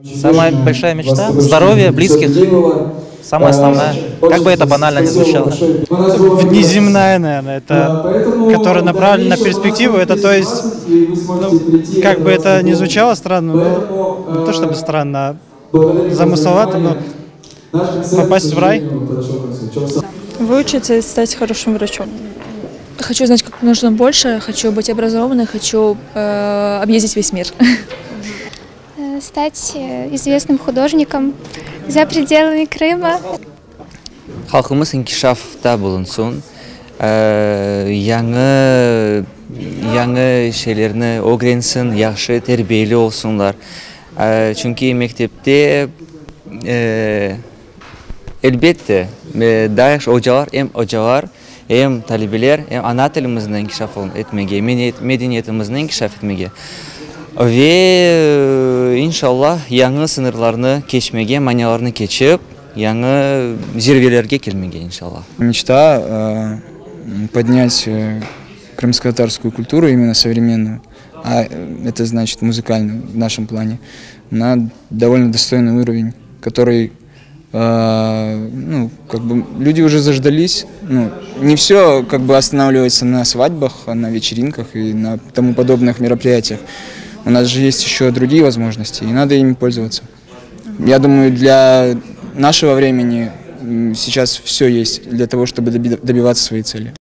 Самая большая мечта – здоровье близких. Самое основное, как бы это банально ни звучало. Внеземная, наверное, это, которая направлена на перспективу, это то есть, ну, как бы это ни звучало странно, но не то чтобы странно, а замысловато, но попасть в рай. Выучиться и стать хорошим врачом. Хочу знать как можно больше, хочу быть образованной, хочу объездить весь мир. Стать известным художником за пределами Крыма. Халқымыз инкишафта болынсын, яңы şeylerini öğrensin, yaxşı terbiyeli olsunlar. Çünkü mektepte elbette dayaş hocalar, hem talebeler, hem ana tilimizin inkişaf etmege, medeniyetimizin inkişaf etmege. Ve inşallah яңы sınırlarını geçmege, maniyalarını geçip, яңы зервелерге келмеге, иншаллах. Мечта поднять крымско-татарскую культуру, именно современную, а это значит музыкальную в нашем плане, на довольно достойный уровень, который, ну, как бы люди уже заждались. Ну, не все как бы останавливается на свадьбах, на вечеринках и на тому подобных мероприятиях. У нас же есть еще другие возможности, и надо ими пользоваться. Я думаю, для нашего времени сейчас все есть для того, чтобы добиваться своей цели.